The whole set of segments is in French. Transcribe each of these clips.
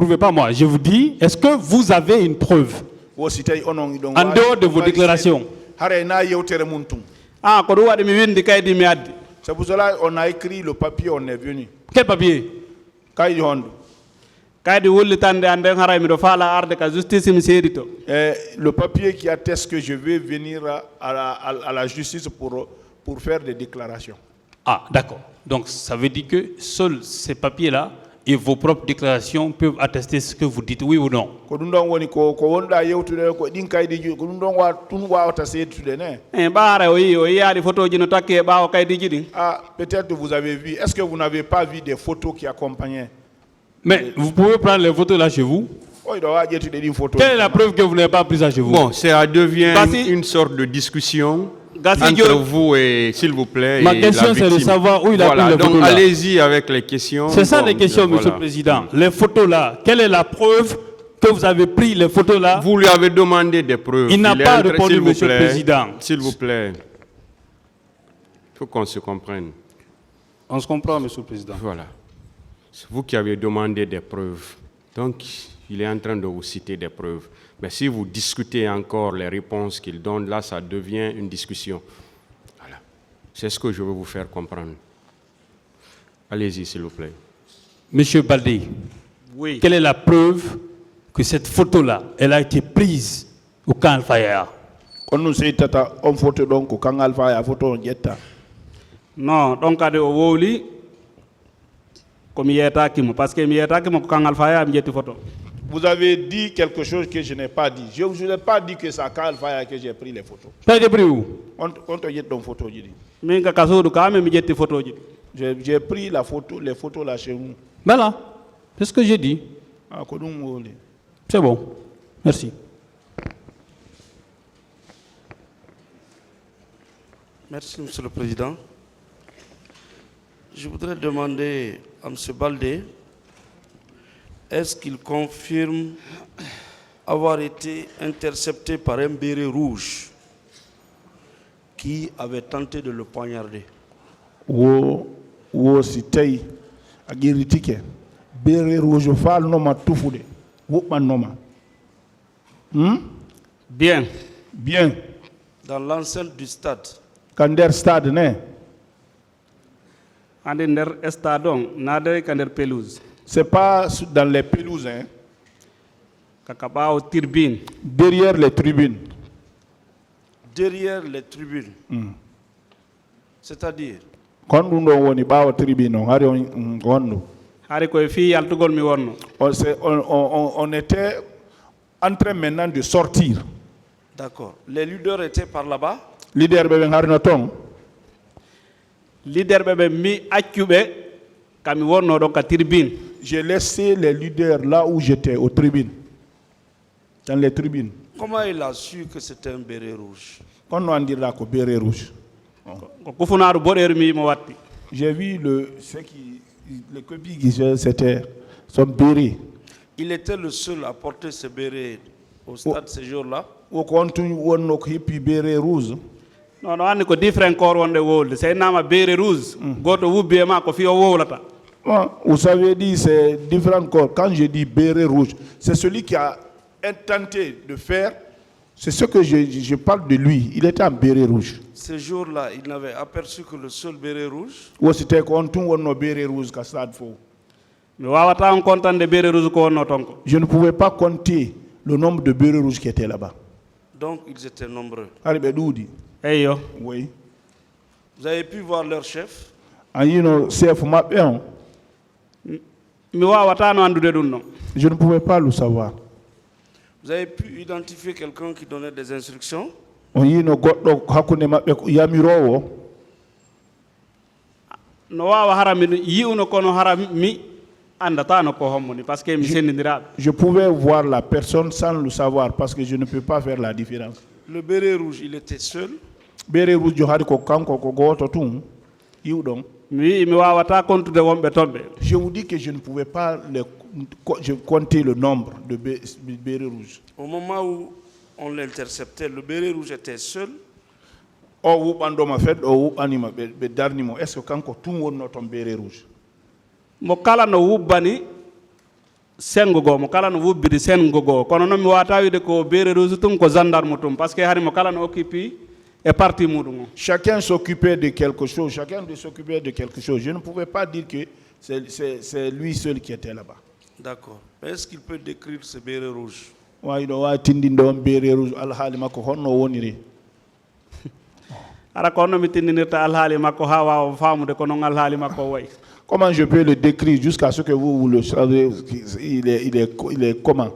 prouvez pas moi. Je vous dis, est-ce que vous avez une preuve en dehors de vos déclarations? Ah, c'est pour cela qu'on a écrit le papier, on est venu. Quel papier? Le papier qui atteste que je vais venir à la justice pour faire des déclarations. Ah, d'accord. Donc, ça veut dire que seuls ces papiers-là et vos propres déclarations peuvent attester ce que vous dites, oui ou non? Ah, peut-être vous avez vu. Est-ce que vous n'avez pas vu des photos qui accompagnaient? Mais vous pouvez prendre les photos là chez vous? Quelle est la preuve que vous n'avez pas pris ça chez vous? Bon, ça devient une sorte de discussion entre vous et, s'il vous plaît, ma question c'est de savoir où il a pris les photos. Donc allez-y avec les questions. C'est ça les questions, Monsieur le Président. Les photos là, quelle est la preuve que vous avez pris les photos là? Vous lui avez demandé des preuves. Il n'a pas répondu, Monsieur le Président. S'il vous plaît. Il faut qu'on se comprenne. On se comprend, Monsieur le Président. Voilà. C'est vous qui avez demandé des preuves. Donc, il est en train de vous citer des preuves. Mais si vous discutez encore les réponses qu'il donne, là, ça devient une discussion. Voilà. C'est ce que je veux vous faire comprendre. Allez-y, s'il vous plaît. Monsieur Baldé, oui. Quelle est la preuve que cette photo-là, elle a été prise au camp Al-Faya? Non, donc à Woli, comme il est à parce que il est à Kang Al-Faya, il y a des photos. Vous avez dit quelque chose que je n'ai pas dit. Je ne vous ai pas dit que c'est à Al-Faya que j'ai pris les photos. T'as pris où? On te jette dans photo. J'ai pris les photos là chez vous. Ben là, c'est ce que j'ai dit. C'est bon. Merci. Merci, Monsieur le Président. Je voudrais demander à M. Baldé, est-ce qu'il confirme avoir été intercepté par un béret rouge qui avait tenté de le poignarder? Béret rouge fal noma tufude. Bien. Bien. Dans l'enceinte du stade. Kander stade ne? C'est pas dans les pelouses, hein? Derrière les tribunes. Derrière les tribunes. C'est-à-dire? On était en train maintenant de sortir. D'accord. Les leaders étaient par là-bas? Leader bebe harinaton. Leader bebe mi akube kami wonno donc à tribune. J'ai laissé les leaders là où j'étais, aux tribunes. Dans les tribunes. Comment il a su que c'était un béret rouge? Quand on dit là que béret rouge. J'ai vu le copies qui c'était son béret. Il était le seul à porter ce béret au stade ce jour-là? Au compte on hippie béret rouge. Non, non, on différent corps on the world. C'est un béret rouge. Goto wubbe ma ko fi o wowlata. Vous avez dit c'est différent corps. Quand je dis béret rouge, c'est celui qui a tenté de faire. C'est ce que je parle de lui. Il était en béret rouge. Ce jour-là, il n'avait aperçu que le seul béret rouge. Ou c'était quand on a béret rouge qu'à stade faux. Mais wawata on compte de béret rouge ko wonno tonko. Je ne pouvais pas compter le nombre de bérets rouges qui étaient là-bas. Donc ils étaient nombreux. Hey yo. Oui. Vous avez pu voir leur chef? And you know, chef Mapéon. Je ne pouvais pas le savoir. Vous avez pu identifier quelqu'un qui donnait des instructions? You know, je pouvais voir la personne sans le savoir parce que je ne peux pas faire la différence. Le béret rouge, il était seul? Béret rouge, je vous dis que je ne pouvais pas compter le nombre de bérets rouges. Au moment où on l'interceptait, le béret rouge était seul? Est-ce que quand tout le monde a un béret rouge? Mokala no wubani sengo go mo kala no wubbide sengo go kono non mi wata wiide ko beere rouge tum ko gendarme tum par ce que hari mo kala no occupe et parti mudum. Chacun s'occupait de quelque chose, chacun de s'occuper de quelque chose. Je ne pouvais pas dire que c'est lui seul qui était là-bas. D'accord. Est-ce qu'il peut décrire ce béret rouge? Wa wa tindindo béret rouge alhaali makko honno woniri. Ara ko no mi tindinirta alhaali makko ha wawa famude ko non alhaali makko way. Comment je peux le décrire jusqu'à ce que vous le savez? Il est comment?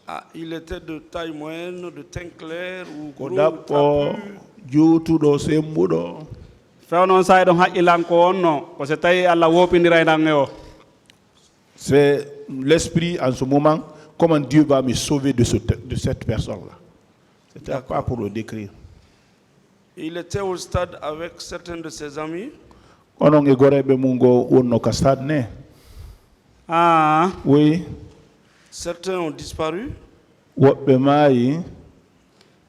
Ah, il était de taille moyenne, de teint clair ou gros, Kodapo juutuɗo sembuɗo. Fewnon say don haqqilanko wonno ko so tawi Allah wopindira e nange o. C'est l'esprit en ce moment, comment Dieu va me sauver de cette personne-là. C'était pas pour le décrire. Il était au stade avec certains de ses amis. Onon e goreɓe mum go wonno ka stade ne. Ah, Oui, Certains ont disparu. woɓɓe maayi.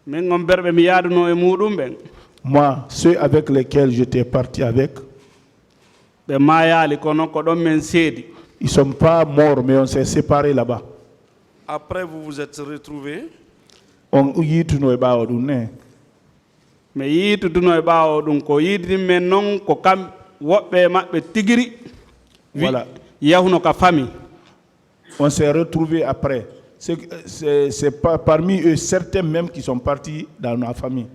min gon berɓe mi yaaduno e muɗum ɓen. Moi, ceux avec lesquels j'étais parti avec, Ɓe mayali kono ko ɗon men seedi. ils ne sont pas morts, mais on s'est séparés là-bas. Après, vous vous êtes retrouvés. On yituno e ɓaawo ɗum ne. mi yiituduno e ɓaawo ɗum ko yiidin men noon ko kam woɓɓe maɓɓe tigiri Voilà. yahuno ka famille. On s'est retrouvés après. C'est pas parmi eux certains même qui sont partis dans ma famille.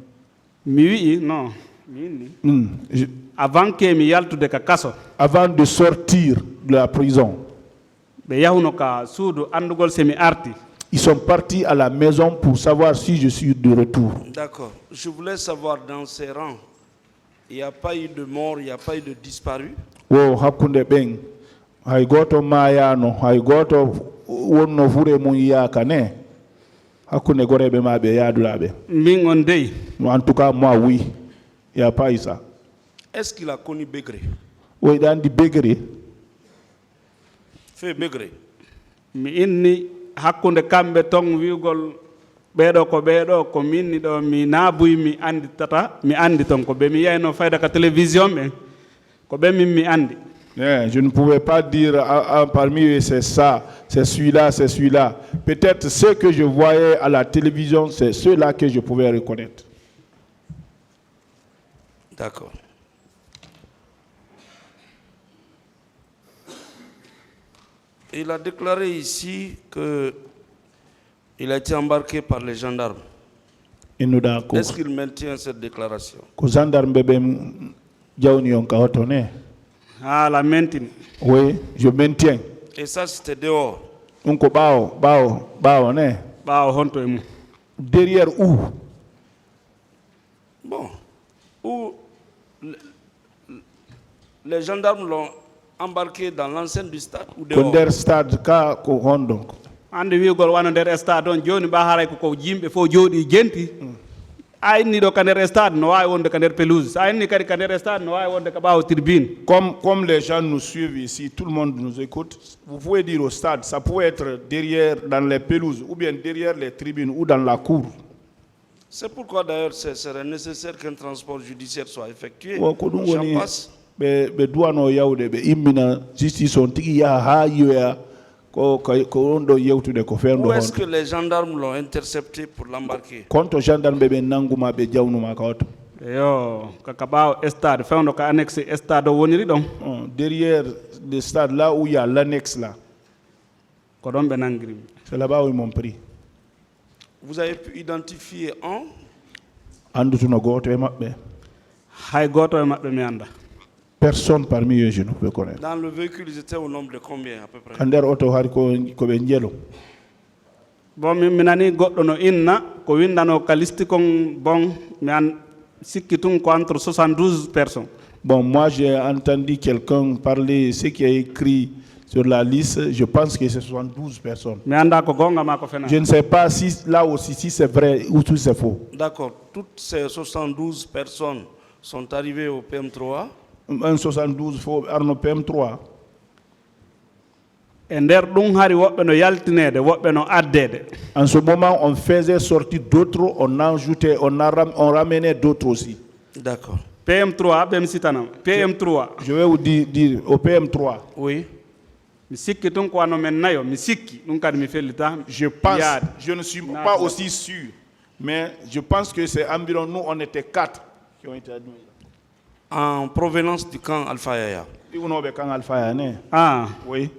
mi wi'i non min ni Je- avant que mi yaltude ka kaso Avant de sortir de la prison, ɓe yahuno ka suudu andugol semi arti. ils sont partis à la maison pour savoir si je suis de retour. D'accord. Je voulais savoir, dans ces rangs, il n'y a pas eu de mort, il n'y a pas eu de disparu. Wo hakkunde ɓen hay goto mayano, hay goto wonno fure mum yiyaka ne. Hakkunde goreɓe ma ɓe yaadulaɓe. min on dey En tout cas, moi, oui. Il n'y a pas eu ça. Est-ce qu'il a connu Bégré? Oui, dans di Bégré, Fait Bégré. mi inni hakkunde kamɓe ton wiugol ɓeeɗo ko minni ɗo mi naabuy mi andi tata mi andi ton ko ɓe mi yeyno fayda ka télévision ɓen ko ɓen min mi andi. je ne pouvais pas dire parmi eux c'est ça, c'est celui-là, c'est celui-là. Peut-être ceux que je voyais à la télévision, c'est ceux-là que je pouvais reconnaître. D'accord. Il a déclaré ici qu'il a été embarqué par les gendarmes. Innuda ko Est-ce qu'il maintient cette déclaration? ko gendarme ɓe jawni on ka hoto ne. haala mentini. Oui, je maintiens. Et ça, c'était dehors. On ko ɓaawo ne. ɓaawo honto e mum. Derrière où? Bon. Où les gendarmes l'ont embarqué dans l'enceinte du stade ou Ko dehors? nder stade ka ko hon donc. hande wiigol wano nder stade on joni ɓa haray koko yimɓe fof jooɗi jenti a inni ɗo ka nder stade no wawi wonde ka nder pelouse a inni kadi ka nder stade no wawi wonde ka ɓaawo tribune. Comme les gens nous suivent ici, tout le monde nous écoute, vous pouvez dire au stade, ça pouvait être derrière, dans les pelouses, ou bien derrière les tribunes, ou dans la cour. C'est pourquoi d'ailleurs ce serait nécessaire qu'un transport judiciaire soit effectué. Wo ko ɗum J'en woni passe. ɓe duwano yawde ɓe immina justice on tigi yaha ha yiyoya ko on ɗo yewtude ko ferndo Où est-ce hon. que les gendarmes l'ont intercepté pour l'embarquer? Konto gendarme ɓe nanguma ɓe jawnuma ka oto. Yo kaka ɓaawo stade fewno ko annexe stade o woniri ɗon Derrière le stade, là où il y a l'annexe là, ko ɗon ɓe nangirimi. c'est là-bas où ils m'ont pris. Vous avez pu identifier un? Andutuno goto e maɓɓe. hay goto e maɓɓe mi anda. Personne parmi eux je ne peux connaître. Dans le véhicule, ils étaient au nombre de combien à peu près? Ka nder oto hari ko ɓe jelo. Bon mi nani goɗɗo no inna ko windano ka listi kon bon mi an sikki tun ko entre 72 personnes. Bon, moi j'ai entendu quelqu'un parler, ce qui est écrit sur la liste, je pense que c'est 72 personnes. mi anda ko gonga ma ko fena. Je ne sais pas si là aussi si c'est vrai ou si c'est faux. D'accord. Toutes ces 72 personnes sont arrivées au PM3. Un 72 faux Arno PM3. e nder ɗum hari woɓɓe no yaltinede woɓɓe no addede. En ce moment, on faisait sortir d'autres, on ajoutait, on ramenait d'autres aussi. D'accord. PM3 ɓem sitanam PM3 Je vais vous dire au PM3, Oui. mi sikki tun ko wano men nayo mi sikki ɗum kadi mi fellita Je pense, yaade. je ne suis pas aussi sûr, mais je pense que c'est environ, nous on était 4 qui ont été admis. En provenance du camp Alpha Yaya. Et on a quand Alpha Yane. ah Oui.